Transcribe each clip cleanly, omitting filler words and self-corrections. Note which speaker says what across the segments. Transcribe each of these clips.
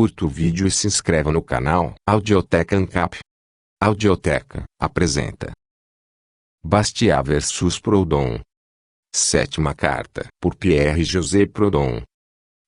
Speaker 1: curta o vídeo e se inscreva no canal Audioteca ANCAP. Audioteca apresenta Bastiat versus Proudhon. Sétima carta, por Pierre-José Proudhon.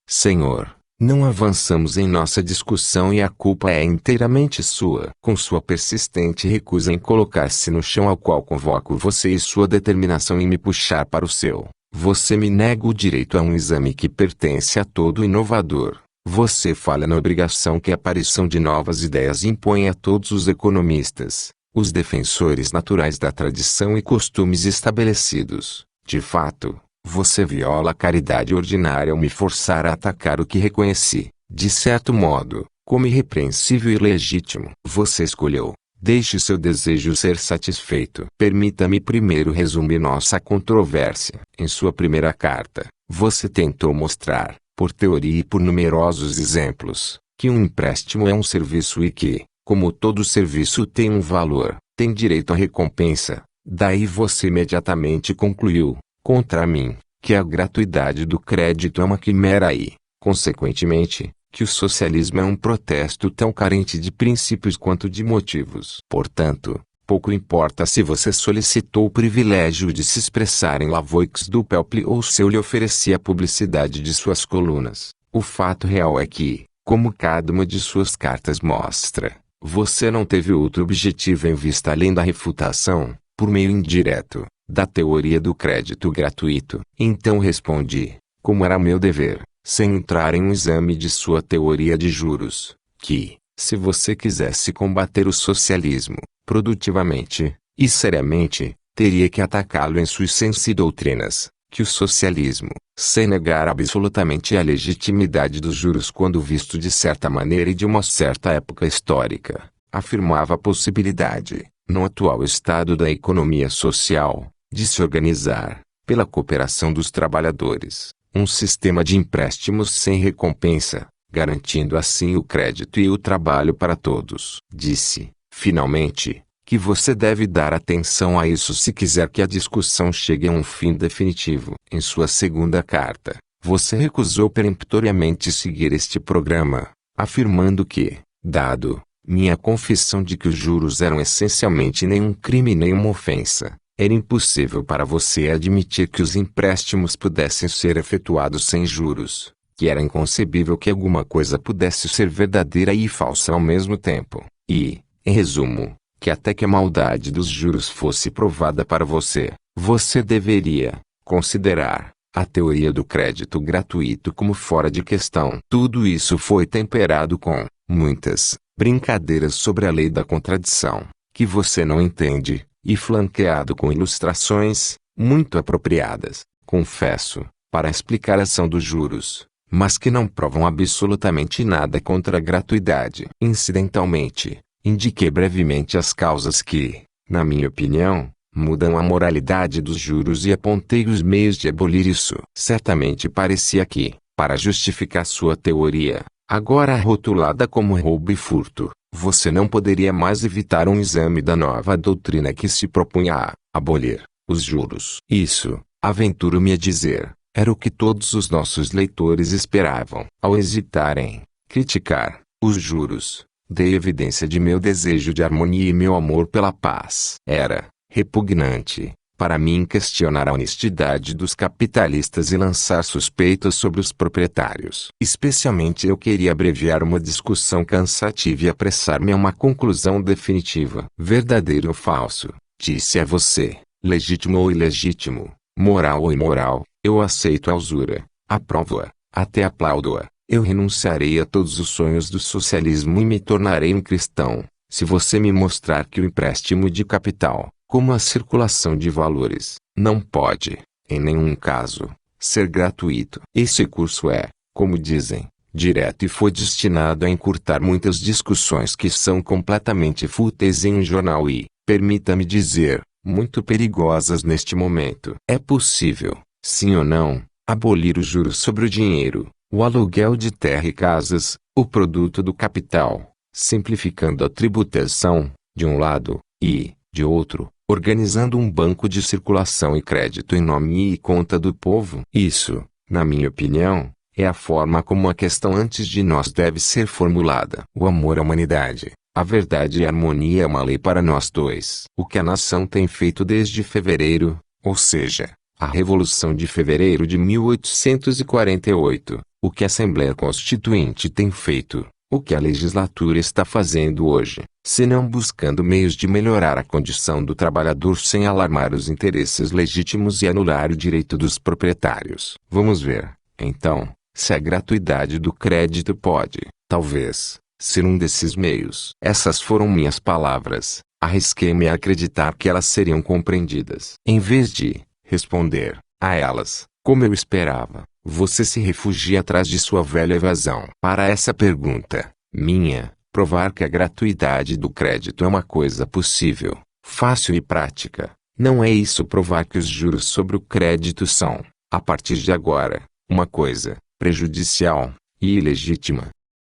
Speaker 1: Senhor, não avançamos em nossa discussão e a culpa é inteiramente sua. Com sua persistente recusa em colocar-se no chão ao qual convoco você e sua determinação em me puxar para o seu, você me nega o direito a um exame que pertence a todo inovador. Você falha na obrigação que a aparição de novas ideias impõe a todos os economistas, os defensores naturais da tradição e costumes estabelecidos. De fato, você viola a caridade ordinária ao me forçar a atacar o que reconheci, de certo modo, como irrepreensível e legítimo. Você escolheu, deixe seu desejo ser satisfeito. Permita-me primeiro resumir nossa controvérsia. Em sua primeira carta, você tentou mostrar, por teoria e por numerosos exemplos, que um empréstimo é um serviço e que, como todo serviço tem um valor, tem direito à recompensa. Daí você imediatamente concluiu, contra mim, que a gratuidade do crédito é uma quimera e, consequentemente, que o socialismo é um protesto tão carente de princípios quanto de motivos. Portanto, pouco importa se você solicitou o privilégio de se expressar em La Voix du Peuple ou se eu lhe ofereci a publicidade de suas colunas. O fato real é que, como cada uma de suas cartas mostra, você não teve outro objetivo em vista além da refutação, por meio indireto, da teoria do crédito gratuito. Então respondi, como era meu dever, sem entrar em um exame de sua teoria de juros, que, se você quisesse combater o socialismo, produtivamente e seriamente, teria que atacá-lo em sua essência e doutrinas, que o socialismo, sem negar absolutamente a legitimidade dos juros quando visto de certa maneira e de uma certa época histórica, afirmava a possibilidade, no atual estado da economia social, de se organizar, pela cooperação dos trabalhadores, um sistema de empréstimos sem recompensa, garantindo assim o crédito e o trabalho para todos. Disse, finalmente, que você deve dar atenção a isso se quiser que a discussão chegue a um fim definitivo. Em sua segunda carta, você recusou peremptoriamente seguir este programa, afirmando que, dado minha confissão de que os juros eram essencialmente nenhum crime nem uma ofensa, era impossível para você admitir que os empréstimos pudessem ser efetuados sem juros, que era inconcebível que alguma coisa pudesse ser verdadeira e falsa ao mesmo tempo, e, em resumo, que até que a maldade dos juros fosse provada para você, você deveria considerar a teoria do crédito gratuito como fora de questão. Tudo isso foi temperado com muitas brincadeiras sobre a lei da contradição, que você não entende, e flanqueado com ilustrações, muito apropriadas, confesso, para a explicação dos juros, mas que não provam absolutamente nada contra a gratuidade. Incidentalmente, indiquei brevemente as causas que, na minha opinião, mudam a moralidade dos juros e apontei os meios de abolir isso. Certamente parecia que, para justificar sua teoria, agora rotulada como roubo e furto, você não poderia mais evitar um exame da nova doutrina que se propunha a abolir os juros. Isso, aventuro-me a dizer, era o que todos os nossos leitores esperavam. Ao hesitar em criticar os juros, dei evidência de meu desejo de harmonia e meu amor pela paz. Era repugnante para mim questionar a honestidade dos capitalistas e lançar suspeitas sobre os proprietários. Especialmente eu queria abreviar uma discussão cansativa e apressar-me a uma conclusão definitiva. Verdadeiro ou falso, disse a você, legítimo ou ilegítimo, moral ou imoral, eu aceito a usura, aprovo-a, até aplaudo-a, eu renunciarei a todos os sonhos do socialismo e me tornarei um cristão, se você me mostrar que o empréstimo de capital, como a circulação de valores, não pode, em nenhum caso, ser gratuito. Esse curso é, como dizem, direto e foi destinado a encurtar muitas discussões que são completamente fúteis em um jornal e, permita-me dizer, muito perigosas neste momento. É possível, sim ou não, abolir os juros sobre o dinheiro, o aluguel de terra e casas, o produto do capital, simplificando a tributação, de um lado, e, de outro, organizando um banco de circulação e crédito em nome e conta do povo. Isso, na minha opinião, É a forma como a questão antes de nós deve ser formulada. O amor à humanidade, a verdade e a harmonia é uma lei para nós dois. O que a nação tem feito desde fevereiro, ou seja, a Revolução de Fevereiro de 1848, o que a Assembleia Constituinte tem feito, o que a legislatura está fazendo hoje, senão buscando meios de melhorar a condição do trabalhador sem alarmar os interesses legítimos e anular o direito dos proprietários. Vamos ver, então, se a gratuidade do crédito pode, talvez, ser um desses meios. Essas foram minhas palavras. Arrisquei-me a acreditar que elas seriam compreendidas. Em vez de responder a elas, como eu esperava, você se refugia atrás de sua velha evasão. Para essa pergunta, minha, provar que a gratuidade do crédito é uma coisa possível, fácil e prática. Não é isso provar que os juros sobre o crédito são, a partir de agora, uma coisa prejudicial e ilegítima.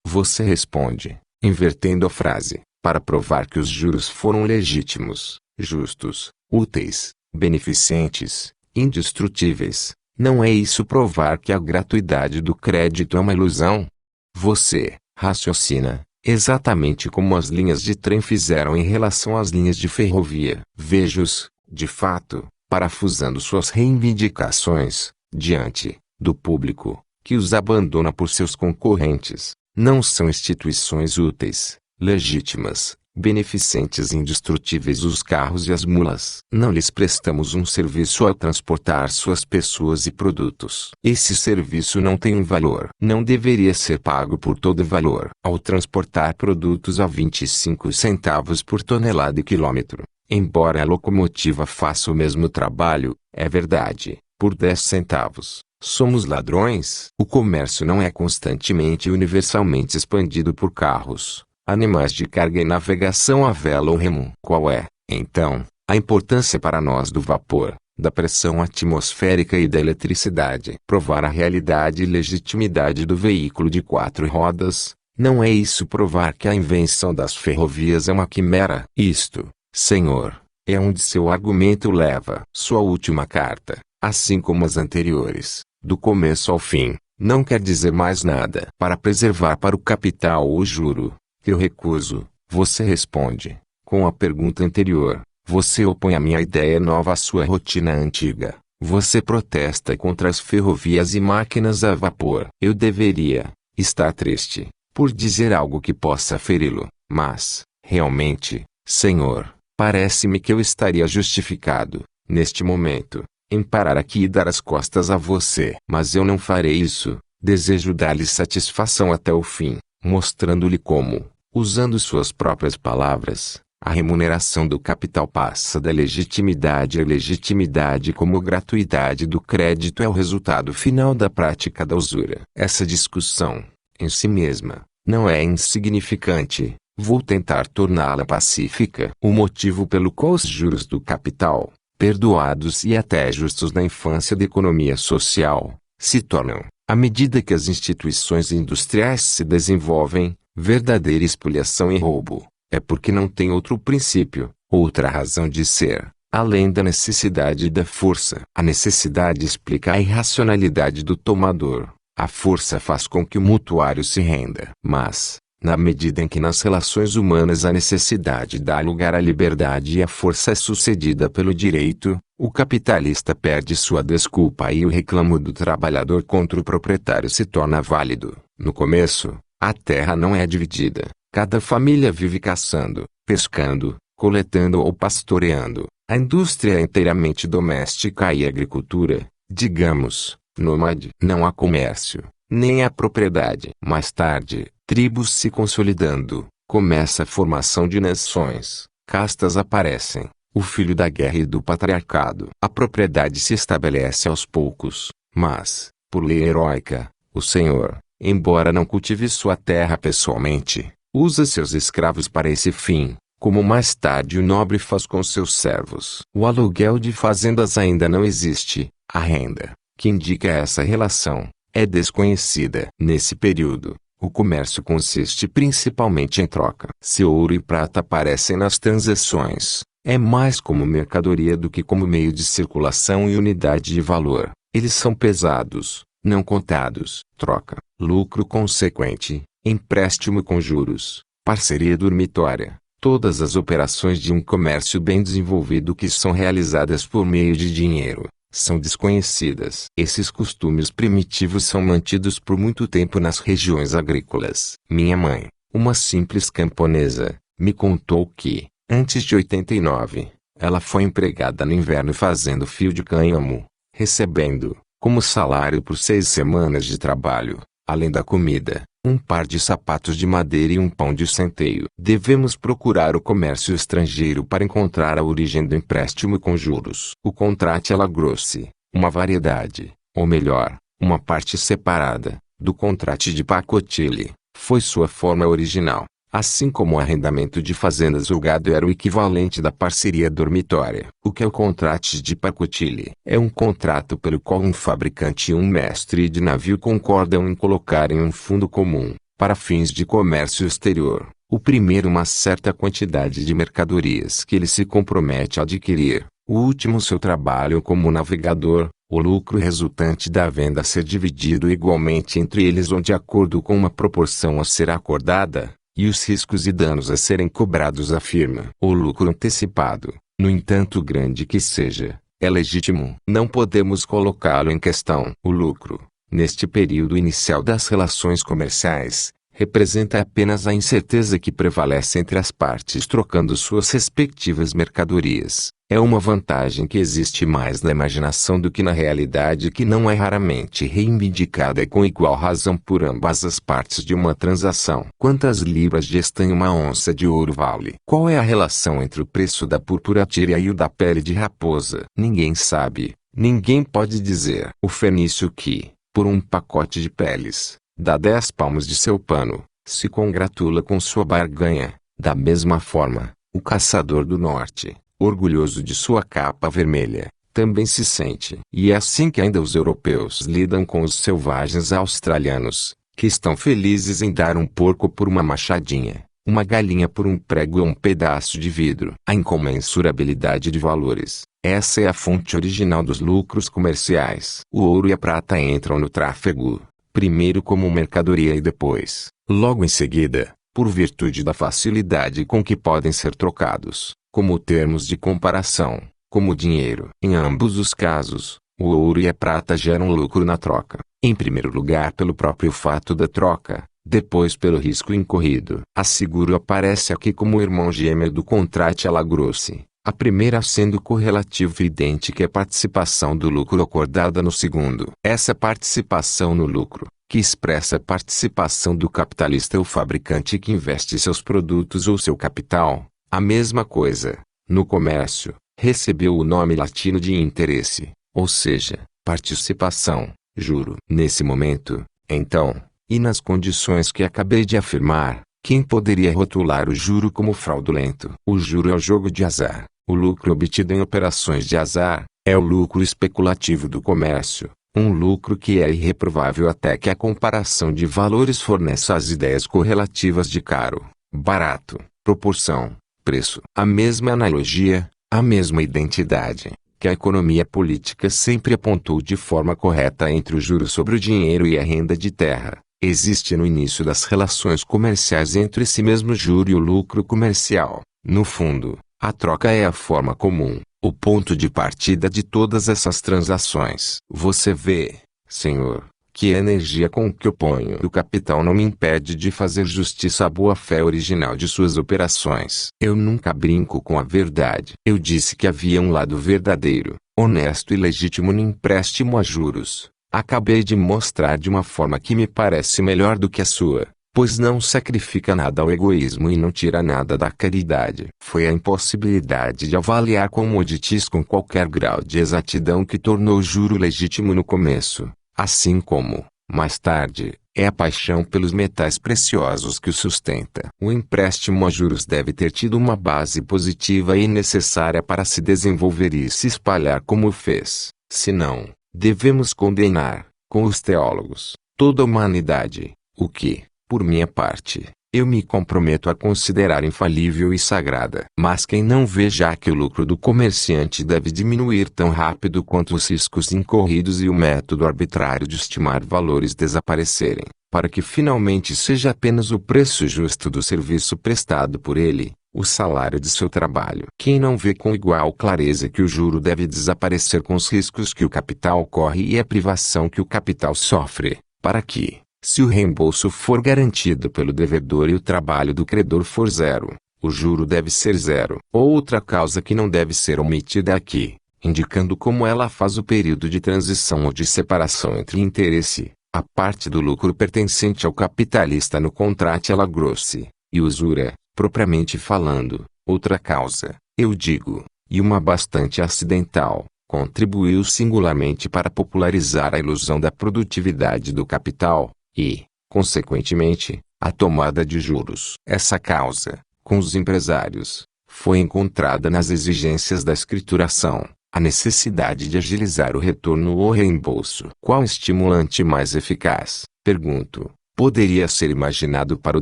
Speaker 1: Você responde, invertendo a frase, para provar que os juros foram legítimos, justos, úteis, beneficentes, indestrutíveis. Não é isso provar que a gratuidade do crédito é uma ilusão? Você raciocina exatamente como as linhas de trem fizeram em relação às linhas de ferrovia. Vejo-os, de fato, parafusando suas reivindicações, diante do público, que os abandona por seus concorrentes. Não são instituições úteis, legítimas, beneficentes e indestrutíveis os carros e as mulas. Não lhes prestamos um serviço ao transportar suas pessoas e produtos. Esse serviço não tem um valor. Não deveria ser pago por todo valor. Ao transportar produtos a 25 centavos por tonelada e quilômetro, embora a locomotiva faça o mesmo trabalho, é verdade, por 10 centavos. Somos ladrões? O comércio não é constantemente e universalmente expandido por carros, animais de carga e navegação a vela ou remo. Qual é, então, a importância para nós do vapor, da pressão atmosférica e da eletricidade? Provar a realidade e legitimidade do veículo de 4 rodas, não é isso provar que a invenção das ferrovias é uma quimera? Isto, senhor, é onde seu argumento leva. Sua última carta, assim como as anteriores, do começo ao fim, não quer dizer mais nada. Para preservar para o capital o juro, que eu recuso, você responde, com a pergunta anterior, você opõe a minha ideia nova à sua rotina antiga, você protesta contra as ferrovias e máquinas a vapor. Eu deveria estar triste, por dizer algo que possa feri-lo, mas, realmente, senhor, parece-me que eu estaria justificado, neste momento, em parar aqui e dar as costas a você. Mas eu não farei isso. Desejo dar-lhe satisfação até o fim, mostrando-lhe como, usando suas próprias palavras, a remuneração do capital passa da legitimidade à legitimidade, como a gratuidade do crédito é o resultado final da prática da usura. Essa discussão, em si mesma, não é insignificante. Vou tentar torná-la pacífica. O motivo pelo qual os juros do capital, perdoados e até justos na infância da economia social, se tornam, à medida que as instituições industriais se desenvolvem, verdadeira espoliação e roubo, é porque não tem outro princípio, outra razão de ser, além da necessidade e da força. A necessidade explica a irracionalidade do tomador, a força faz com que o mutuário se renda. Mas, na medida em que nas relações humanas a necessidade dá lugar à liberdade e a força é sucedida pelo direito, o capitalista perde sua desculpa e o reclamo do trabalhador contra o proprietário se torna válido. No começo, a terra não é dividida. Cada família vive caçando, pescando, coletando ou pastoreando. A indústria é inteiramente doméstica e a agricultura, digamos, nômade. Não há comércio, nem há propriedade. Mais tarde, tribos se consolidando, começa a formação de nações, castas aparecem, o filho da guerra e do patriarcado. A propriedade se estabelece aos poucos, mas, por lei heróica, o senhor, embora não cultive sua terra pessoalmente, usa seus escravos para esse fim, como mais tarde o nobre faz com seus servos. O aluguel de fazendas ainda não existe, a renda, que indica essa relação, é desconhecida. Nesse período, o comércio consiste principalmente em troca. Se ouro e prata aparecem nas transações, é mais como mercadoria do que como meio de circulação e unidade de valor. Eles são pesados, não contados, troca, lucro consequente, empréstimo com juros, parceria dormitória. Todas as operações de um comércio bem desenvolvido que são realizadas por meio de dinheiro, são desconhecidas. Esses costumes primitivos são mantidos por muito tempo nas regiões agrícolas. Minha mãe, uma simples camponesa, me contou que, antes de 89, ela foi empregada no inverno fazendo fio de cânhamo, recebendo, como salário por 6 semanas de trabalho, além da comida, um par de sapatos de madeira e um pão de centeio. Devemos procurar o comércio estrangeiro para encontrar a origem do empréstimo com juros. O contrato Alagrosse, uma variedade, ou melhor, uma parte separada, do contrato de Pacotille, foi sua forma original. Assim como o arrendamento de fazendas ou gado era o equivalente da parceria dormitória. O que é o contrato de Pacotille? É um contrato pelo qual um fabricante e um mestre de navio concordam em colocar em um fundo comum, para fins de comércio exterior, o primeiro uma certa quantidade de mercadorias que ele se compromete a adquirir, o último seu trabalho como navegador, o lucro resultante da venda ser dividido igualmente entre eles ou de acordo com uma proporção a ser acordada, e os riscos e danos a serem cobrados à firma. O lucro antecipado, no entanto grande que seja, é legítimo. Não podemos colocá-lo em questão. O lucro, neste período inicial das relações comerciais, representa apenas a incerteza que prevalece entre as partes trocando suas respectivas mercadorias. É uma vantagem que existe mais na imaginação do que na realidade que não é raramente reivindicada com igual razão por ambas as partes de uma transação. Quantas libras de estanho uma onça de ouro vale? Qual é a relação entre o preço da púrpura tíria e o da pele de raposa? Ninguém sabe, ninguém pode dizer. O fenício que, por um pacote de peles, dá 10 palmos de seu pano, se congratula com sua barganha. Da mesma forma, o caçador do norte, orgulhoso de sua capa vermelha, também se sente. E é assim que ainda os europeus lidam com os selvagens australianos, que estão felizes em dar um porco por uma machadinha, uma galinha por um prego ou um pedaço de vidro. A incomensurabilidade de valores, essa é a fonte original dos lucros comerciais. O ouro e a prata entram no tráfego, primeiro como mercadoria e depois, logo em seguida, por virtude da facilidade com que podem ser trocados, como termos de comparação, como dinheiro. Em ambos os casos, o ouro e a prata geram lucro na troca, em primeiro lugar pelo próprio fato da troca, depois pelo risco incorrido. A seguro aparece aqui como o irmão gêmeo do contrato Alagrosse, a primeira sendo correlativa e idêntica à participação do lucro acordada no segundo. Essa participação no lucro, que expressa a participação do capitalista ou fabricante que investe seus produtos ou seu capital, a mesma coisa, no comércio, recebeu o nome latino de interesse, ou seja, participação, juro. Nesse momento, então, e nas condições que acabei de afirmar, quem poderia rotular o juro como fraudulento? O juro é o jogo de azar. O lucro obtido em operações de azar, é o lucro especulativo do comércio, um lucro que é irreprovável até que a comparação de valores forneça as ideias correlativas de caro, barato, proporção, preço. A mesma analogia, a mesma identidade, que a economia política sempre apontou de forma correta entre o juro sobre o dinheiro e a renda de terra, existe no início das relações comerciais entre esse mesmo juro e o lucro comercial. No fundo, a troca é a forma comum, o ponto de partida de todas essas transações. Você vê, senhor, que a energia com que oponho o capital não me impede de fazer justiça à boa-fé original de suas operações. Eu nunca brinco com a verdade. Eu disse que havia um lado verdadeiro, honesto e legítimo no empréstimo a juros. Acabei de mostrar de uma forma que me parece melhor do que a sua, pois não sacrifica nada ao egoísmo e não tira nada da caridade. Foi a impossibilidade de avaliar commodities com qualquer grau de exatidão que tornou o juro legítimo no começo, assim como, mais tarde, é a paixão pelos metais preciosos que o sustenta. O empréstimo a juros deve ter tido uma base positiva e necessária para se desenvolver e se espalhar como o fez. Senão, devemos condenar, com os teólogos, toda a humanidade, o que, por minha parte, eu me comprometo a considerar infalível e sagrada. Mas quem não vê já que o lucro do comerciante deve diminuir tão rápido quanto os riscos incorridos e o método arbitrário de estimar valores desaparecerem, para que finalmente seja apenas o preço justo do serviço prestado por ele, o salário de seu trabalho. Quem não vê com igual clareza que o juro deve desaparecer com os riscos que o capital corre e a privação que o capital sofre, para que, se o reembolso for garantido pelo devedor e o trabalho do credor for zero, o juro deve ser zero. Outra causa que não deve ser omitida aqui, indicando como ela faz o período de transição ou de separação entre interesse, a parte do lucro pertencente ao capitalista no contrato alla grossi, e usura, propriamente falando. Outra causa, eu digo, e uma bastante acidental, contribuiu singularmente para popularizar a ilusão da produtividade do capital, e, consequentemente, a tomada de juros. Essa causa, com os empresários, foi encontrada nas exigências da escrituração, a necessidade de agilizar o retorno ou reembolso. Qual estimulante mais eficaz, pergunto, poderia ser imaginado para o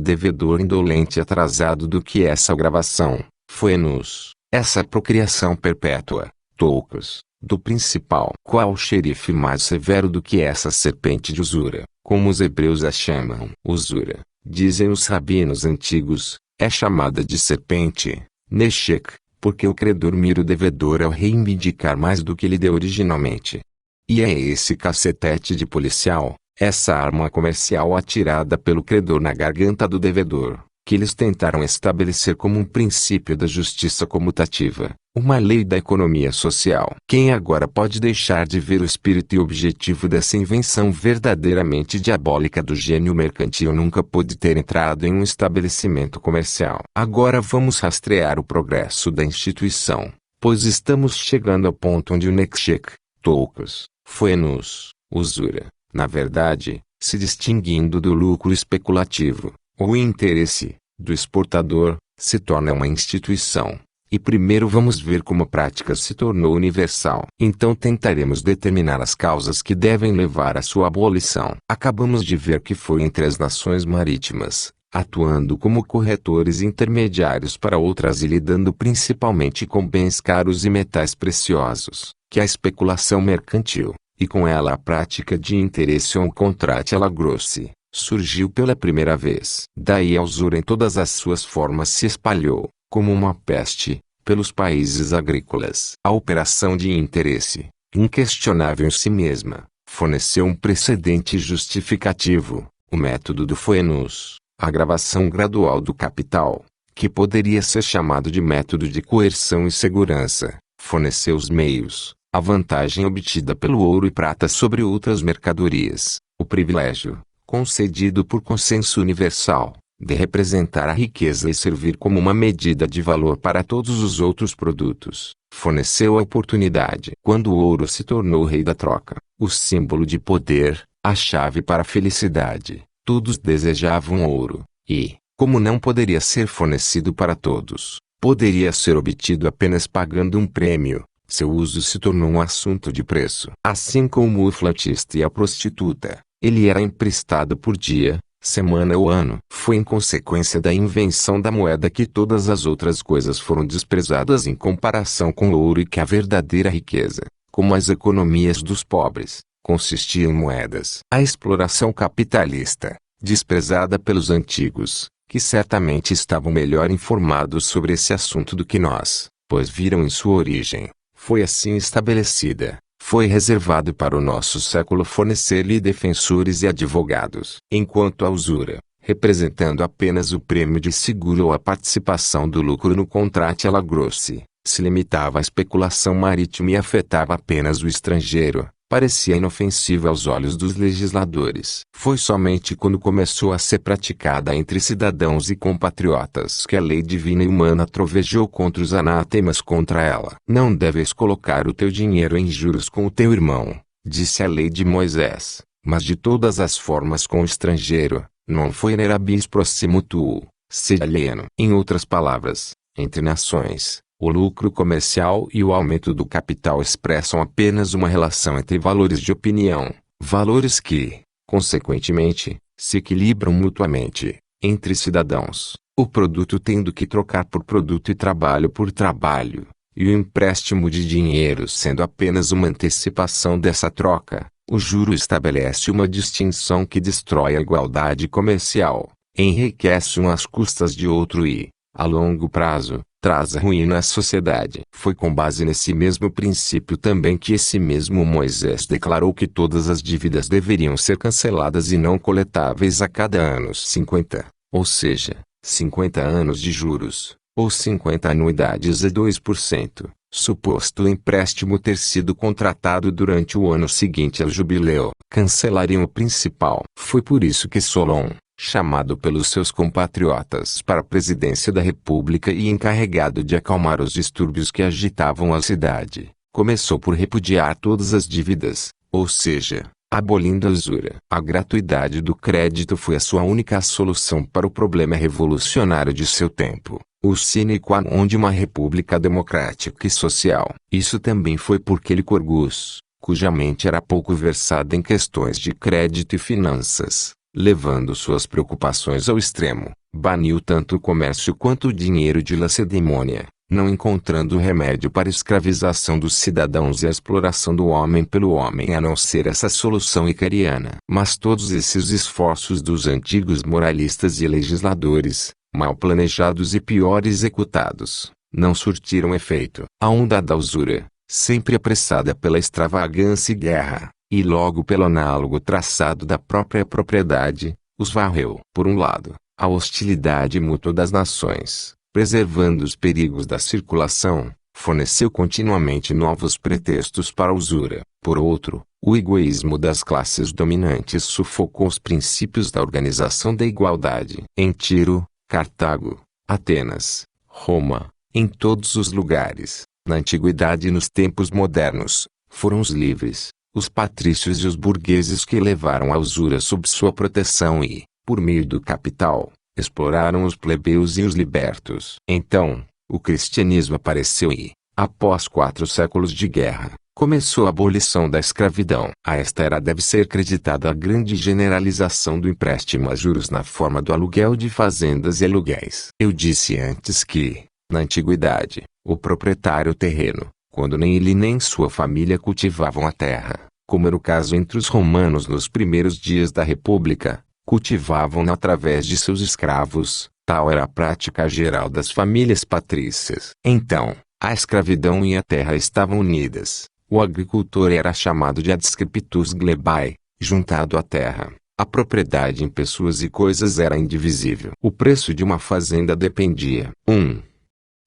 Speaker 1: devedor indolente e atrasado do que essa gravação, foi-nos, essa procriação perpétua, toucos, do principal? Qual xerife mais severo do que essa serpente de usura, como os hebreus a chamam? Usura, dizem os rabinos antigos, é chamada de serpente, neshek, porque o credor mira o devedor ao reivindicar mais do que lhe deu originalmente. E é esse cacetete de policial, essa arma comercial atirada pelo credor na garganta do devedor, que eles tentaram estabelecer como um princípio da justiça comutativa, uma lei da economia social. Quem agora pode deixar de ver o espírito e objetivo dessa invenção verdadeiramente diabólica do gênio mercantil nunca pôde ter entrado em um estabelecimento comercial. Agora vamos rastrear o progresso da instituição, pois estamos chegando ao ponto onde o nexcheque, toucos, foi-nos, usura, na verdade, se distinguindo do lucro especulativo, ou interesse, do exportador, se torna uma instituição. E primeiro vamos ver como a prática se tornou universal. Então tentaremos determinar as causas que devem levar à sua abolição. Acabamos de ver que foi entre as nações marítimas, atuando como corretores intermediários para outras e lidando principalmente com bens caros e metais preciosos, que a especulação mercantil, e com ela a prática de interesse ou contrato alla grossi, surgiu pela primeira vez. Daí a usura em todas as suas formas se espalhou, como uma peste, pelos países agrícolas. A operação de interesse, inquestionável em si mesma, forneceu um precedente justificativo, o método do foi-nos, a gravação gradual do capital, que poderia ser chamado de método de coerção e segurança, forneceu os meios, a vantagem obtida pelo ouro e prata sobre outras mercadorias, o privilégio, concedido por consenso universal, de representar a riqueza e servir como uma medida de valor para todos os outros produtos, forneceu a oportunidade. Quando o ouro se tornou o rei da troca, o símbolo de poder, a chave para a felicidade, todos desejavam ouro, e, como não poderia ser fornecido para todos, poderia ser obtido apenas pagando um prêmio, seu uso se tornou um assunto de preço. Assim como o flautista e a prostituta, ele era emprestado por dia, semana ou ano. Foi em consequência da invenção da moeda que todas as outras coisas foram desprezadas em comparação com o ouro e que a verdadeira riqueza, como as economias dos pobres, consistia em moedas. A exploração capitalista, desprezada pelos antigos, que certamente estavam melhor informados sobre esse assunto do que nós, pois viram em sua origem, foi assim estabelecida. Foi reservado para o nosso século fornecer-lhe defensores e advogados. Enquanto a usura, representando apenas o prêmio de seguro ou a participação do lucro no contrato alla grossi, se limitava à especulação marítima e afetava apenas o estrangeiro, parecia inofensiva aos olhos dos legisladores. Foi somente quando começou a ser praticada entre cidadãos e compatriotas que a lei divina e humana trovejou contra os anatemas contra ela. Não deves colocar o teu dinheiro em juros com o teu irmão, disse a lei de Moisés, mas de todas as formas com o estrangeiro, non foederabis proximo tuo, sed alieno. Em outras palavras, entre nações, o lucro comercial e o aumento do capital expressam apenas uma relação entre valores de opinião, valores que, consequentemente, se equilibram mutuamente, entre cidadãos, o produto tendo que trocar por produto e trabalho por trabalho, e o empréstimo de dinheiro sendo apenas uma antecipação dessa troca, o juro estabelece uma distinção que destrói a igualdade comercial, enriquece um às custas de outro e, a longo prazo, traz a ruína à sociedade. Foi com base nesse mesmo princípio também que esse mesmo Moisés declarou que todas as dívidas deveriam ser canceladas e não coletáveis a cada ano 50, ou seja, 50 anos de juros, ou 50 anuidades a 2%, suposto o empréstimo ter sido contratado durante o ano seguinte ao jubileu. Cancelariam o principal. Foi por isso que Solon, chamado pelos seus compatriotas para a presidência da República e encarregado de acalmar os distúrbios que agitavam a cidade, começou por repudiar todas as dívidas, ou seja, abolindo a usura. A gratuidade do crédito foi a sua única solução para o problema revolucionário de seu tempo, o sine qua non de uma república democrática e social. Isso também foi porque Licurgus, cuja mente era pouco versada em questões de crédito e finanças, levando suas preocupações ao extremo, baniu tanto o comércio quanto o dinheiro de Lacedemônia, não encontrando remédio para a escravização dos cidadãos e a exploração do homem pelo homem a não ser essa solução icariana. Mas todos esses esforços dos antigos moralistas e legisladores, mal planejados e pior executados, não surtiram efeito. A onda da usura, sempre apressada pela extravagância e guerra, e logo pelo análogo traçado da própria propriedade, os varreu. Por um lado, a hostilidade mútua das nações, preservando os perigos da circulação, forneceu continuamente novos pretextos para a usura. Por outro, o egoísmo das classes dominantes sufocou os princípios da organização da igualdade. Em Tiro, Cartago, Atenas, Roma, em todos os lugares, na antiguidade e nos tempos modernos, foram os livres, os patrícios e os burgueses que levaram a usura sob sua proteção e, por meio do capital, exploraram os plebeus e os libertos. Então, o cristianismo apareceu e, após 4 séculos de guerra, começou a abolição da escravidão. A esta era deve ser creditada a grande generalização do empréstimo a juros na forma do aluguel de fazendas e aluguéis. Eu disse antes que, na antiguidade, o proprietário terreno, quando nem ele nem sua família cultivavam a terra, como era o caso entre os romanos nos primeiros dias da República, cultivavam-na através de seus escravos, tal era a prática geral das famílias patrícias. Então, a escravidão e a terra estavam unidas. O agricultor era chamado de adscriptus glebae, juntado à terra. A propriedade em pessoas e coisas era indivisível. O preço de uma fazenda dependia 1.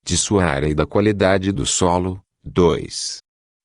Speaker 1: De sua área e da qualidade do solo, 2.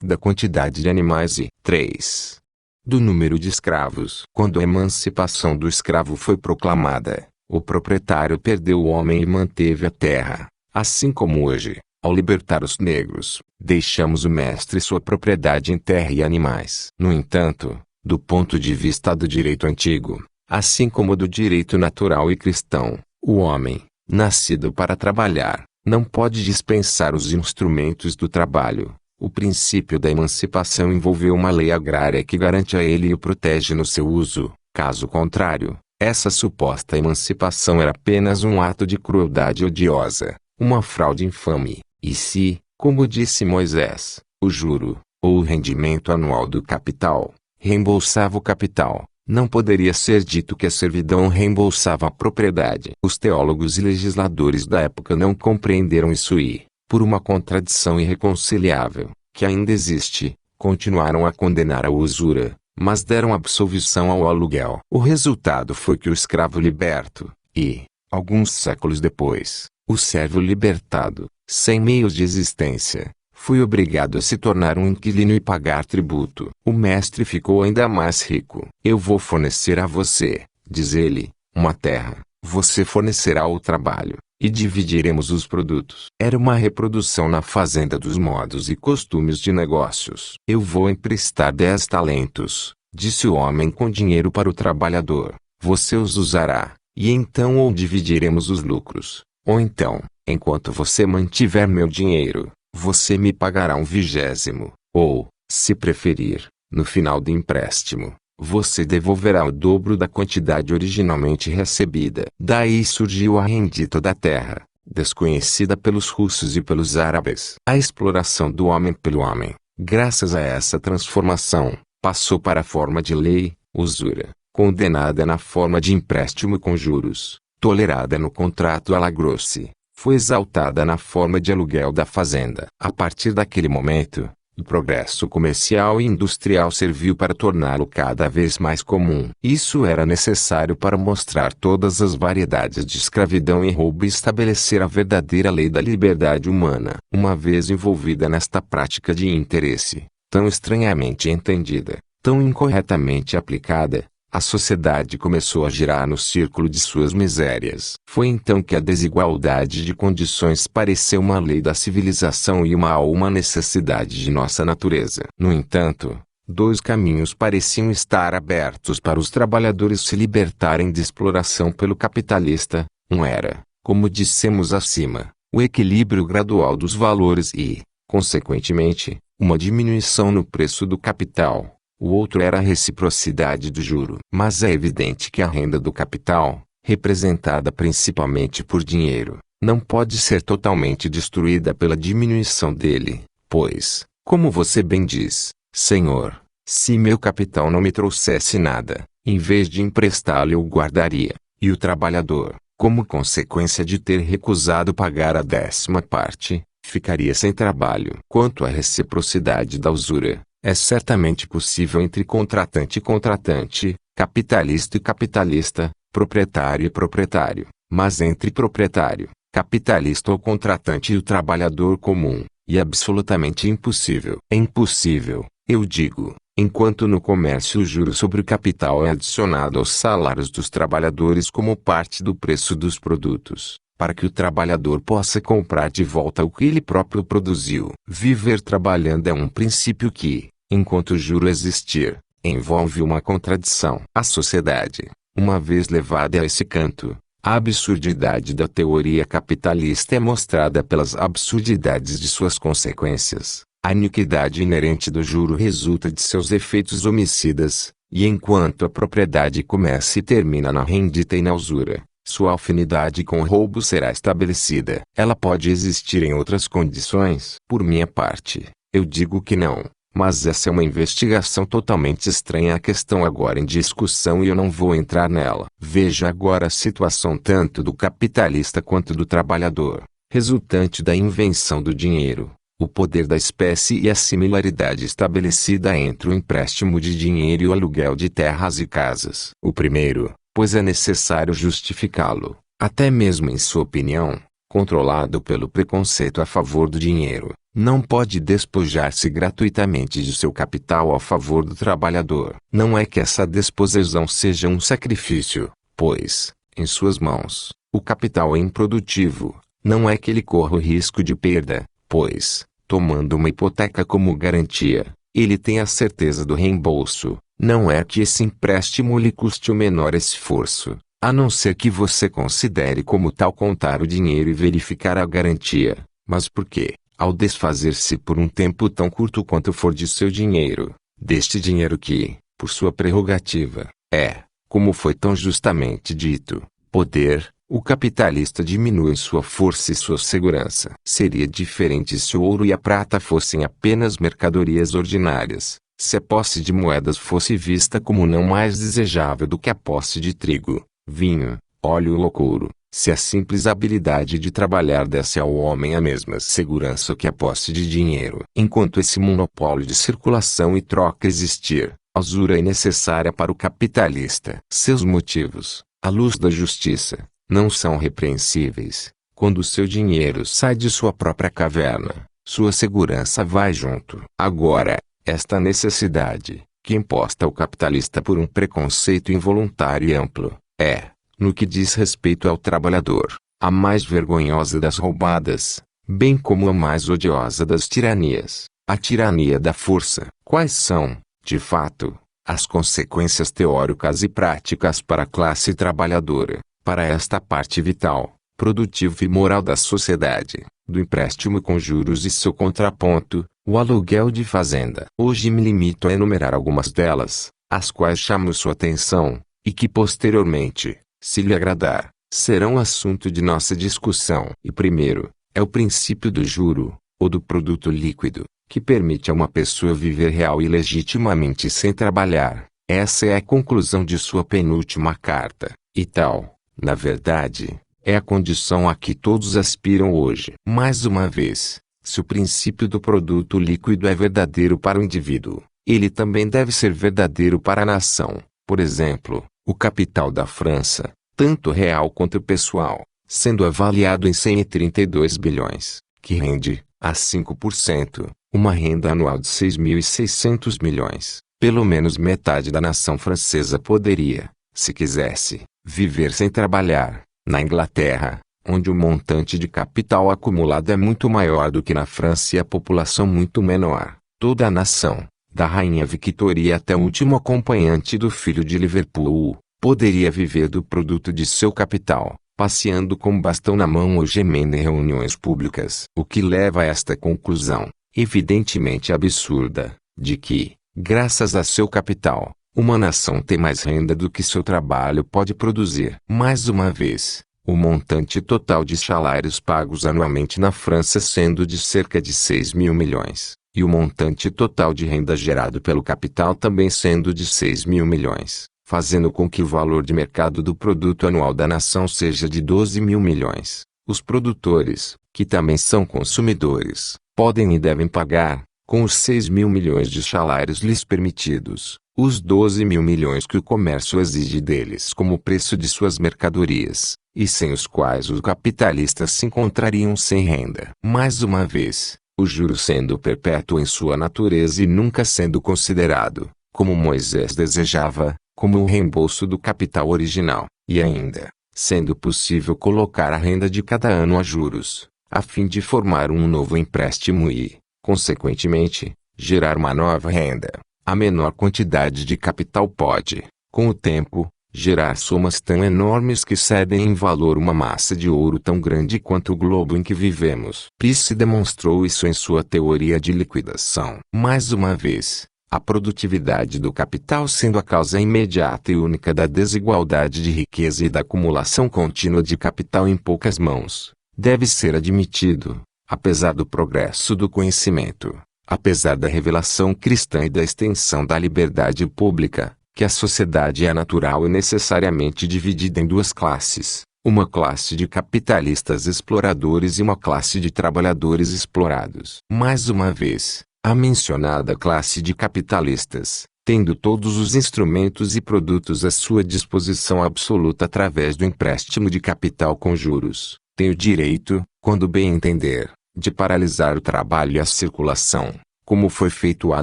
Speaker 1: Da quantidade de animais e 3. Do número de escravos. Quando a emancipação do escravo foi proclamada, o proprietário perdeu o homem e manteve a terra. Assim como hoje, ao libertar os negros, deixamos o mestre sua propriedade em terra e animais. No entanto, do ponto de vista do direito antigo, assim como do direito natural e cristão, o homem, nascido para trabalhar, não pode dispensar os instrumentos do trabalho. O princípio da emancipação envolveu uma lei agrária que garante a ele e o protege no seu uso. Caso contrário, essa suposta emancipação era apenas um ato de crueldade odiosa, uma fraude infame. E se, como disse Moisés, o juro, ou o rendimento anual do capital, reembolsava o capital, não poderia ser dito que a servidão reembolsava a propriedade. Os teólogos e legisladores da época não compreenderam isso e, por uma contradição irreconciliável, que ainda existe, continuaram a condenar a usura, mas deram absolvição ao aluguel. O resultado foi que o escravo liberto, e, alguns séculos depois, o servo libertado, sem meios de existência, foi obrigado a se tornar um inquilino e pagar tributo. O mestre ficou ainda mais rico. Eu vou fornecer a você, diz ele, uma terra, você fornecerá o trabalho, e dividiremos os produtos. Era uma reprodução na fazenda dos modos e costumes de negócios. Eu vou emprestar 10 talentos, disse o homem com dinheiro para o trabalhador. Você os usará, e então ou dividiremos os lucros, ou então, enquanto você mantiver meu dinheiro, você me pagará 1/20, ou, se preferir, no final do empréstimo, você devolverá o dobro da quantidade originalmente recebida. Daí surgiu a rendita da terra, desconhecida pelos russos e pelos árabes. A exploração do homem pelo homem, graças a essa transformação, passou para a forma de lei, usura, condenada na forma de empréstimo com juros, tolerada no contrato alla-grosse, foi exaltada na forma de aluguel da fazenda. A partir daquele momento, o progresso comercial e industrial serviu para torná-lo cada vez mais comum. Isso era necessário para mostrar todas as variedades de escravidão e roubo e estabelecer a verdadeira lei da liberdade humana. Uma vez envolvida nesta prática de interesse, tão estranhamente entendida, tão incorretamente aplicada, a sociedade começou a girar no círculo de suas misérias. Foi então que a desigualdade de condições pareceu uma lei da civilização e uma necessidade de nossa natureza. No entanto, dois caminhos pareciam estar abertos para os trabalhadores se libertarem de exploração pelo capitalista. Um era, como dissemos acima, o equilíbrio gradual dos valores e, consequentemente, uma diminuição no preço do capital. O outro era a reciprocidade do juro. Mas é evidente que a renda do capital, representada principalmente por dinheiro, não pode ser totalmente destruída pela diminuição dele, pois, como você bem diz, Senhor, se meu capital não me trouxesse nada, em vez de emprestá-lo eu o guardaria, e o trabalhador, como consequência de ter recusado pagar a 10ª parte, ficaria sem trabalho. Quanto à reciprocidade da usura, é certamente possível entre contratante e contratante, capitalista e capitalista, proprietário e proprietário, mas entre proprietário, capitalista ou contratante e o trabalhador comum, é absolutamente impossível. É impossível, eu digo, enquanto no comércio o juro sobre o capital é adicionado aos salários dos trabalhadores como parte do preço dos produtos, para que o trabalhador possa comprar de volta o que ele próprio produziu. Viver trabalhando é um princípio que, enquanto o juro existir, envolve uma contradição. A sociedade, uma vez levada a esse canto, a absurdidade da teoria capitalista é mostrada pelas absurdidades de suas consequências. A iniquidade inerente do juro resulta de seus efeitos homicidas, e enquanto a propriedade começa e termina na rendita e na usura, sua afinidade com o roubo será estabelecida. Ela pode existir em outras condições? Por minha parte, eu digo que não, mas essa é uma investigação totalmente estranha à questão agora em discussão e eu não vou entrar nela. Veja agora a situação tanto do capitalista quanto do trabalhador, resultante da invenção do dinheiro, o poder da espécie e a similaridade estabelecida entre o empréstimo de dinheiro e o aluguel de terras e casas. O primeiro, pois é necessário justificá-lo, até mesmo em sua opinião, controlado pelo preconceito a favor do dinheiro, não pode despojar-se gratuitamente de seu capital a favor do trabalhador. Não é que essa desposição seja um sacrifício, pois, em suas mãos, o capital é improdutivo, não é que ele corra o risco de perda, pois, tomando uma hipoteca como garantia, ele tem a certeza do reembolso. Não é que esse empréstimo lhe custe o menor esforço, a não ser que você considere como tal contar o dinheiro e verificar a garantia, mas porque, ao desfazer-se por um tempo tão curto quanto for de seu dinheiro, deste dinheiro que, por sua prerrogativa, é, como foi tão justamente dito, poder, o capitalista diminui sua força e sua segurança. Seria diferente se o ouro e a prata fossem apenas mercadorias ordinárias. Se a posse de moedas fosse vista como não mais desejável do que a posse de trigo, vinho, óleo ou couro, se a simples habilidade de trabalhar desse ao homem a mesma segurança que a posse de dinheiro. Enquanto esse monopólio de circulação e troca existir, a usura é necessária para o capitalista. Seus motivos, à luz da justiça, não são repreensíveis. Quando seu dinheiro sai de sua própria caverna, sua segurança vai junto. Agora, esta necessidade, que é imposta ao capitalista por um preconceito involuntário e amplo, é, no que diz respeito ao trabalhador, a mais vergonhosa das roubadas, bem como a mais odiosa das tiranias, a tirania da força. Quais são, de fato, as consequências teóricas e práticas para a classe trabalhadora, para esta parte vital, produtiva e moral da sociedade, do empréstimo com juros e seu contraponto, o aluguel de fazenda? Hoje me limito a enumerar algumas delas, as quais chamo sua atenção, e que posteriormente, se lhe agradar, serão assunto de nossa discussão. E primeiro, é o princípio do juro, ou do produto líquido, que permite a uma pessoa viver real e legitimamente sem trabalhar. Essa é a conclusão de sua penúltima carta, e tal, na verdade, é a condição a que todos aspiram hoje. Mais uma vez, se o princípio do produto líquido é verdadeiro para o indivíduo, ele também deve ser verdadeiro para a nação. Por exemplo, o capital da França, tanto real quanto pessoal, sendo avaliado em 132 bilhões, que rende, a 5%, uma renda anual de 6.600 milhões. Pelo menos metade da nação francesa poderia, se quisesse, viver sem trabalhar. Na Inglaterra, onde o montante de capital acumulado é muito maior do que na França e a população muito menor, toda a nação, da rainha Victoria até o último acompanhante do filho de Liverpool, poderia viver do produto de seu capital, passeando com bastão na mão ou gemendo em reuniões públicas. O que leva a esta conclusão, evidentemente absurda, de que, graças a seu capital, uma nação tem mais renda do que seu trabalho pode produzir. Mais uma vez, o montante total de salários pagos anualmente na França sendo de cerca de 6.000 milhões, e o montante total de renda gerado pelo capital também sendo de 6.000 milhões, fazendo com que o valor de mercado do produto anual da nação seja de 12.000 milhões. Os produtores, que também são consumidores, podem e devem pagar, com os 6.000 milhões de salários lhes permitidos, os 12.000 milhões que o comércio exige deles como preço de suas mercadorias, e sem os quais os capitalistas se encontrariam sem renda. Mais uma vez, o juro sendo perpétuo em sua natureza e nunca sendo considerado, como Moisés desejava, como o reembolso do capital original, e ainda, sendo possível colocar a renda de cada ano a juros, a fim de formar um novo empréstimo e, consequentemente, gerar uma nova renda. A menor quantidade de capital pode, com o tempo, gerar somas tão enormes que cedem em valor uma massa de ouro tão grande quanto o globo em que vivemos. Peirce demonstrou isso em sua teoria de liquidação. Mais uma vez, a produtividade do capital sendo a causa imediata e única da desigualdade de riqueza e da acumulação contínua de capital em poucas mãos, deve ser admitido, apesar do progresso do conhecimento, apesar da revelação cristã e da extensão da liberdade pública, que a sociedade é natural e necessariamente dividida em duas classes, uma classe de capitalistas exploradores e uma classe de trabalhadores explorados. Mais uma vez, a mencionada classe de capitalistas, tendo todos os instrumentos e produtos à sua disposição absoluta através do empréstimo de capital com juros, tem o direito, quando bem entender, de paralisar o trabalho e a circulação, como foi feito há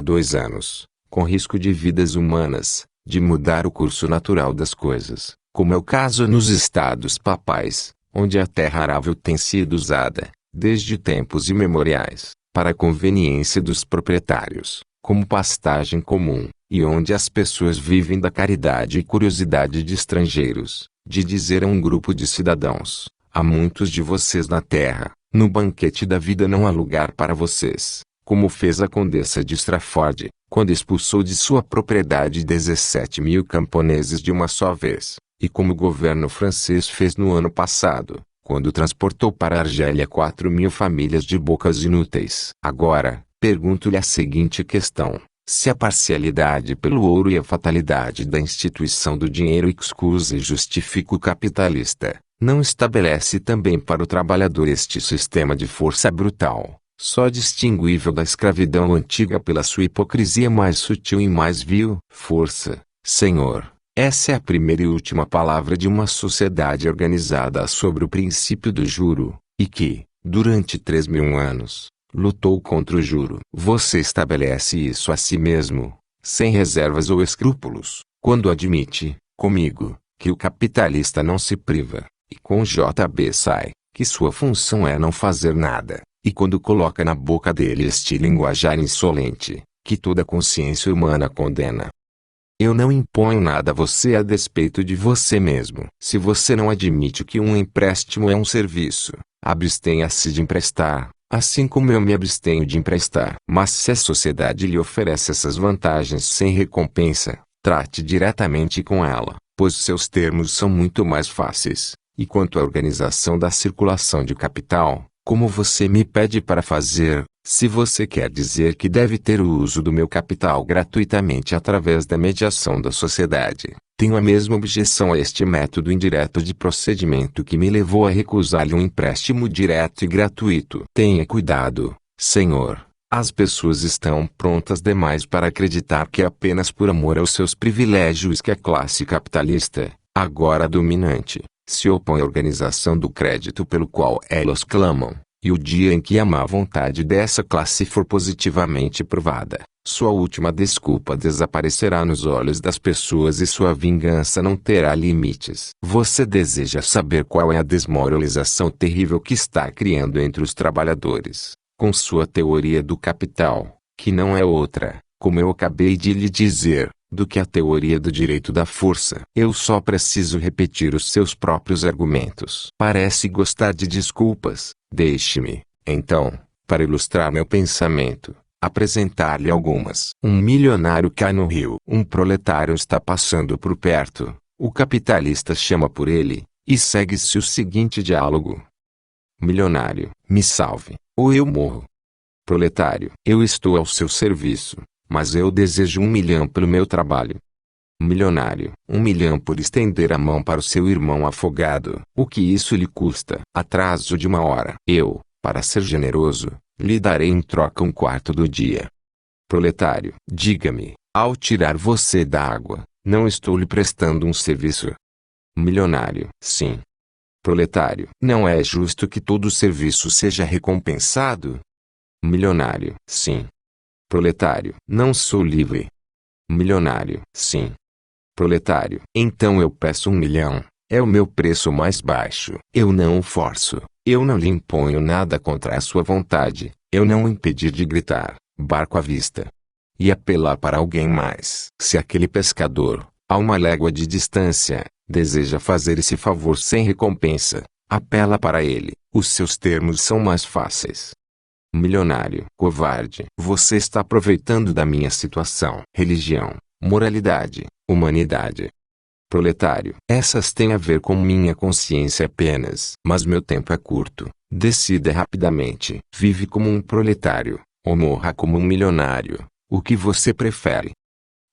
Speaker 1: 2 anos, com risco de vidas humanas, de mudar o curso natural das coisas, como é o caso nos estados papais, onde a terra arável tem sido usada, desde tempos imemoriais, para a conveniência dos proprietários, como pastagem comum, e onde as pessoas vivem da caridade e curiosidade de estrangeiros, de dizer a um grupo de cidadãos: há muitos de vocês na terra, no banquete da vida não há lugar para vocês, como fez a condessa de Strafford, quando expulsou de sua propriedade 17.000 camponeses de uma só vez, e como o governo francês fez no ano passado, quando transportou para a Argélia 4.000 famílias de bocas inúteis. Agora, pergunto-lhe a seguinte questão: se a parcialidade pelo ouro e a fatalidade da instituição do dinheiro excusa e justifica o capitalista, não estabelece também para o trabalhador este sistema de força brutal, só distinguível da escravidão antiga pela sua hipocrisia mais sutil e mais vil? Força, senhor, essa é a primeira e última palavra de uma sociedade organizada sobre o princípio do juro, e que, durante 3.000 anos, lutou contra o juro. Você estabelece isso a si mesmo, sem reservas ou escrúpulos, quando admite, comigo, que o capitalista não se priva, e com J.B. Say, que sua função é não fazer nada, e quando coloca na boca dele este linguajar insolente, que toda consciência humana condena. Eu não imponho nada a você a despeito de você mesmo. Se você não admite que um empréstimo é um serviço, abstenha-se de emprestar, assim como eu me abstenho de emprestar. Mas se a sociedade lhe oferece essas vantagens sem recompensa, trate diretamente com ela, pois seus termos são muito mais fáceis. E quanto à organização da circulação de capital, como você me pede para fazer, se você quer dizer que deve ter o uso do meu capital gratuitamente através da mediação da sociedade, tenho a mesma objeção a este método indireto de procedimento que me levou a recusar-lhe um empréstimo direto e gratuito. Tenha cuidado, senhor. As pessoas estão prontas demais para acreditar que é apenas por amor aos seus privilégios que a classe capitalista, agora dominante, se opõe à organização do crédito pelo qual elas clamam, e o dia em que a má vontade dessa classe for positivamente provada, sua última desculpa desaparecerá nos olhos das pessoas e sua vingança não terá limites. Você deseja saber qual é a desmoralização terrível que está criando entre os trabalhadores, com sua teoria do capital, que não é outra, como eu acabei de lhe dizer, do que a teoria do direito da força. Eu só preciso repetir os seus próprios argumentos. Parece gostar de desculpas. Deixe-me, então, para ilustrar meu pensamento, apresentar-lhe algumas. Um milionário cai no rio. Um proletário está passando por perto. O capitalista chama por ele, e segue-se o seguinte diálogo. Milionário, me salve, ou eu morro. Proletário, eu estou ao seu serviço. Mas eu desejo 1 milhão pelo meu trabalho. Milionário, 1 milhão por estender a mão para o seu irmão afogado. O que isso lhe custa? Atraso de 1 hora. Eu, para ser generoso, lhe darei em troca 1/4 do dia. Proletário, diga-me, ao tirar você da água, não estou lhe prestando um serviço? Milionário, sim. Proletário, não é justo que todo serviço seja recompensado? Milionário, sim. Proletário, não sou livre. Milionário, sim. Proletário, então eu peço 1 milhão, é o meu preço mais baixo. Eu não o forço, eu não lhe imponho nada contra a sua vontade, eu não o impedir de gritar, barco à vista. E apelar para alguém mais. Se aquele pescador, a 1 légua de distância, deseja fazer esse favor sem recompensa, apela para ele, os seus termos são mais fáceis. Milionário, covarde. Você está aproveitando da minha situação. Religião, moralidade, humanidade. Proletário, essas têm a ver com minha consciência apenas. Mas meu tempo é curto. Decida rapidamente. Vive como um proletário, ou morra como um milionário. O que você prefere?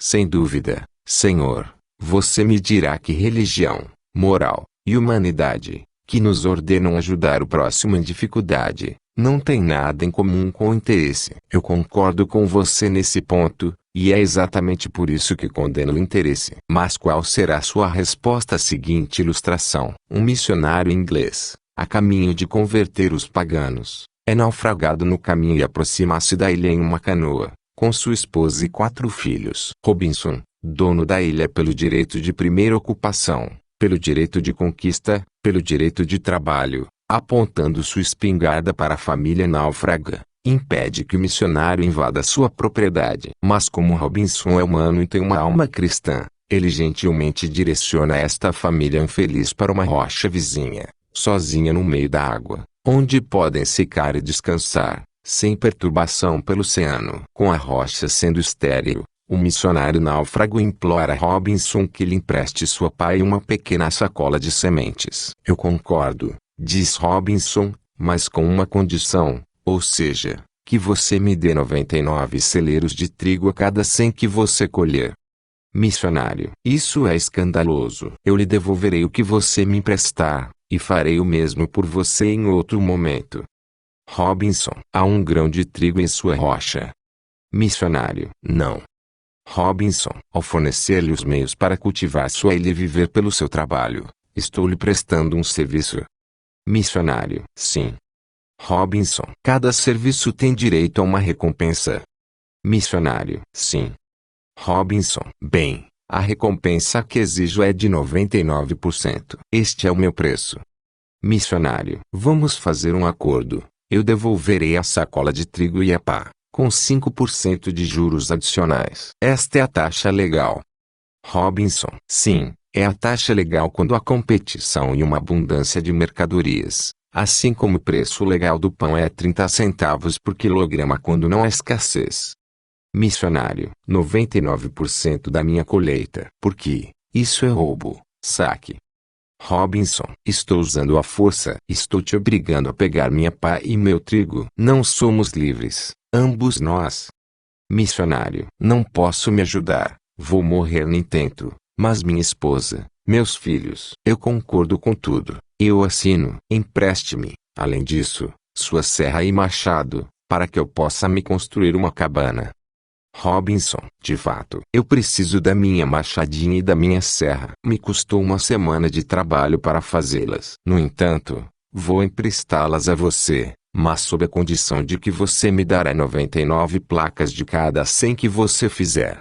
Speaker 1: Sem dúvida, senhor, você me dirá que religião, moral e humanidade, que nos ordenam ajudar o próximo em dificuldade, não tem nada em comum com o interesse. Eu concordo com você nesse ponto, e é exatamente por isso que condeno o interesse. Mas qual será sua resposta à seguinte ilustração? Um missionário inglês, a caminho de converter os paganos, é naufragado no caminho e aproxima-se da ilha em uma canoa, com sua esposa e 4 filhos. Robinson, dono da ilha pelo direito de primeira ocupação, pelo direito de conquista, pelo direito de trabalho, apontando sua espingarda para a família náufraga, impede que o missionário invada sua propriedade. Mas como Robinson é humano e tem uma alma cristã, ele gentilmente direciona esta família infeliz para uma rocha vizinha, sozinha no meio da água, onde podem secar e descansar, sem perturbação pelo oceano. Com a rocha sendo estéril, o missionário náufrago implora a Robinson que lhe empreste sua pá e uma pequena sacola de sementes. Eu concordo, diz Robinson, mas com uma condição, ou seja, que você me dê 99 celeiros de trigo a cada 100 que você colher. Missionário, isso é escandaloso. Eu lhe devolverei o que você me emprestar, e farei o mesmo por você em outro momento. Robinson, há 1 grão de trigo em sua rocha. Missionário, não. Robinson, ao fornecer-lhe os meios para cultivar sua ilha e viver pelo seu trabalho, estou lhe prestando um serviço. Missionário, sim. Robinson, cada serviço tem direito a uma recompensa. Missionário, sim. Robinson, bem, a recompensa que exijo é de 99%. Este é o meu preço. Missionário, vamos fazer um acordo. Eu devolverei a sacola de trigo e a pá, com 5% de juros adicionais. Esta é a taxa legal. Robinson, sim, é a taxa legal quando há competição e uma abundância de mercadorias, assim como o preço legal do pão é 30 centavos por quilograma quando não há escassez. Missionário, 99% da minha colheita. Por quê? Isso é roubo. Saque. Robinson, estou usando a força. Estou te obrigando a pegar minha pá e meu trigo. Não somos livres, ambos nós. Missionário, não posso me ajudar. Vou morrer no intento. Mas minha esposa, meus filhos. Eu concordo com tudo. Eu assino. Empreste-me, além disso, sua serra e machado, para que eu possa me construir uma cabana. Robinson, de fato, eu preciso da minha machadinha e da minha serra. Me custou uma semana de trabalho para fazê-las. No entanto, vou emprestá-las a você, mas sob a condição de que você me dará 99 placas de cada 100 que você fizer.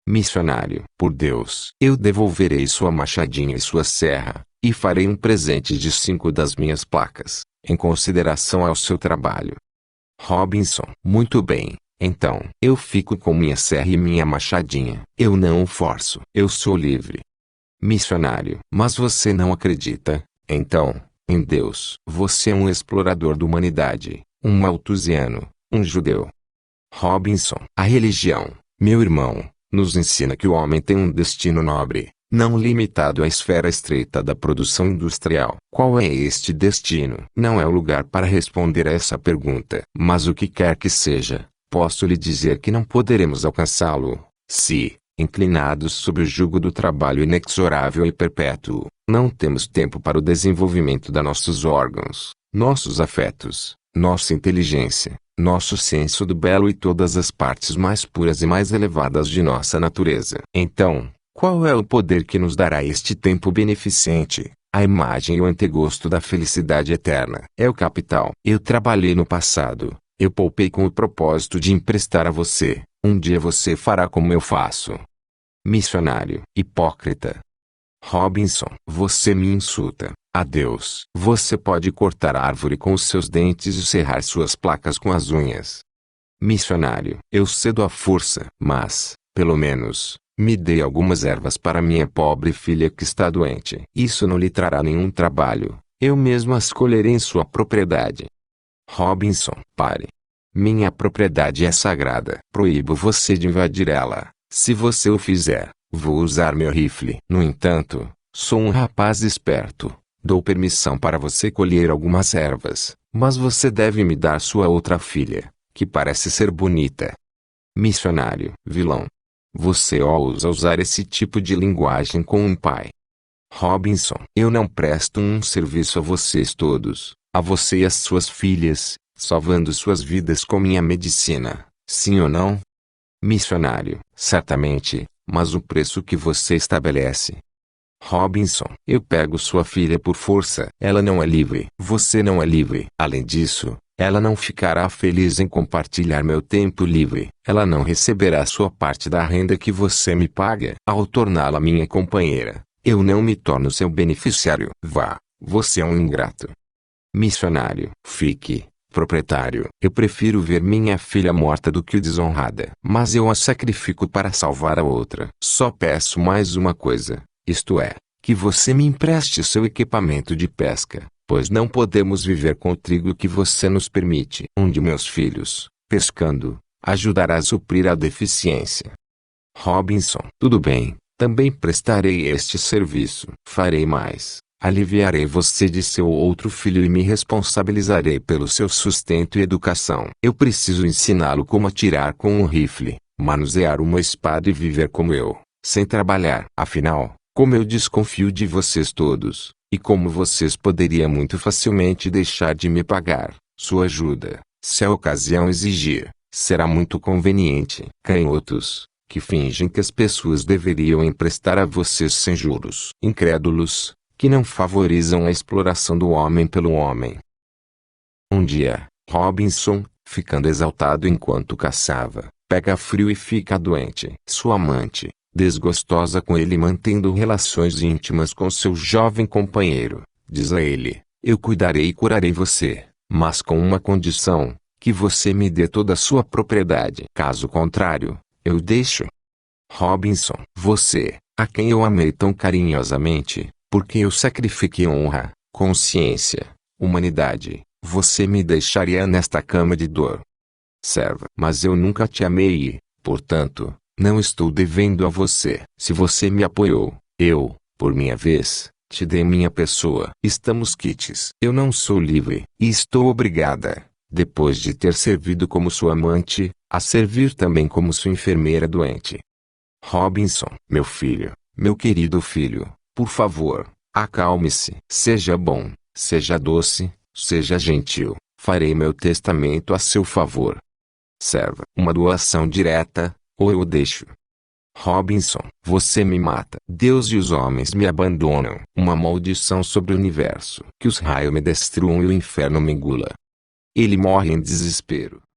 Speaker 1: Missionário, por Deus, eu devolverei sua machadinha e sua serra, e farei um presente de 5 das minhas placas, em consideração ao seu trabalho. Robinson, muito bem. Então, eu fico com minha serra e minha machadinha. Eu não o forço. Eu sou livre. Missionário, mas você não acredita, então, em Deus. Você é um explorador da humanidade, um malthusiano, um judeu. Robinson, a religião, meu irmão, nos ensina que o homem tem um destino nobre, não limitado à esfera estreita da produção industrial. Qual é este destino? Não é o lugar para responder a essa pergunta. Mas o que quer que seja, posso lhe dizer que não poderemos alcançá-lo, se, inclinados sob o jugo do trabalho inexorável e perpétuo, não temos tempo para o desenvolvimento de nossos órgãos, nossos afetos, nossa inteligência, nosso senso do belo e todas as partes mais puras e mais elevadas de nossa natureza. Então, qual é o poder que nos dará este tempo beneficente, a imagem e o antegosto da felicidade eterna? É o capital. Eu trabalhei no passado. Eu poupei com o propósito de emprestar a você. Um dia você fará como eu faço. Missionário, hipócrita. Robinson, você me insulta. Adeus. Você pode cortar a árvore com os seus dentes e serrar suas placas com as unhas. Missionário, eu cedo à força, mas, pelo menos, me dê algumas ervas para minha pobre filha que está doente. Isso não lhe trará nenhum trabalho. Eu mesmo as colherei em sua propriedade. Robinson, pare. Minha propriedade é sagrada. Proíbo você de invadir ela. Se você o fizer, vou usar meu rifle. No entanto, sou um rapaz esperto. Dou permissão para você colher algumas ervas, mas você deve me dar sua outra filha, que parece ser bonita. Missionário, vilão. Você ousa usar esse tipo de linguagem com um pai. Robinson, eu não presto um serviço a vocês todos, a você e as suas filhas, salvando suas vidas com minha medicina, sim ou não? Missionário, certamente, mas o preço que você estabelece. Robinson, eu pego sua filha por força. Ela não é livre. Você não é livre. Além disso, ela não ficará feliz em compartilhar meu tempo livre. Ela não receberá sua parte da renda que você me paga. Ao torná-la minha companheira, eu não me torno seu beneficiário. Vá, você é um ingrato. Missionário, fique. Proprietário, eu prefiro ver minha filha morta do que desonrada. Mas eu a sacrifico para salvar a outra. Só peço mais uma coisa, isto é, que você me empreste seu equipamento de pesca, pois não podemos viver com o trigo que você nos permite. Um de meus filhos, pescando, ajudará a suprir a deficiência. Robinson, tudo bem, também prestarei este serviço. Farei mais. Aliviarei você de seu outro filho e me responsabilizarei pelo seu sustento e educação. Eu preciso ensiná-lo como atirar com um rifle, manusear uma espada e viver como eu, sem trabalhar. Afinal, como eu desconfio de vocês todos, e como vocês poderiam muito facilmente deixar de me pagar, sua ajuda, se a ocasião exigir, será muito conveniente. Canhotos, que fingem que as pessoas deveriam emprestar a vocês sem juros. Incrédulos, que não favorizam a exploração do homem pelo homem. Um dia, Robinson, ficando exaltado enquanto caçava, pega frio e fica doente. Sua amante, desgostosa com ele mantendo relações íntimas com seu jovem companheiro, diz a ele: eu cuidarei e curarei você, mas com uma condição, que você me dê toda a sua propriedade. Caso contrário, eu deixo. Robinson, você, a quem eu amei tão carinhosamente, porque eu sacrifiquei honra, consciência, humanidade, você me deixaria nesta cama de dor. Serva, mas eu nunca te amei e, Portanto, não estou devendo a você. Se você me apoiou, eu, por minha vez, te dei minha pessoa. Estamos quites. Eu não sou livre, e estou obrigada, depois de ter servido como sua amante, a servir também como sua enfermeira doente. Robinson, meu querido filho, por favor, acalme-se. Seja bom, seja doce, seja gentil. Farei meu testamento a seu favor. Serva. Uma doação direta, ou eu o deixo. Robinson, você me mata. Deus e os homens me abandonam. Uma maldição sobre o universo. Que os raios me destruam e o inferno me engula. Ele morre em desespero.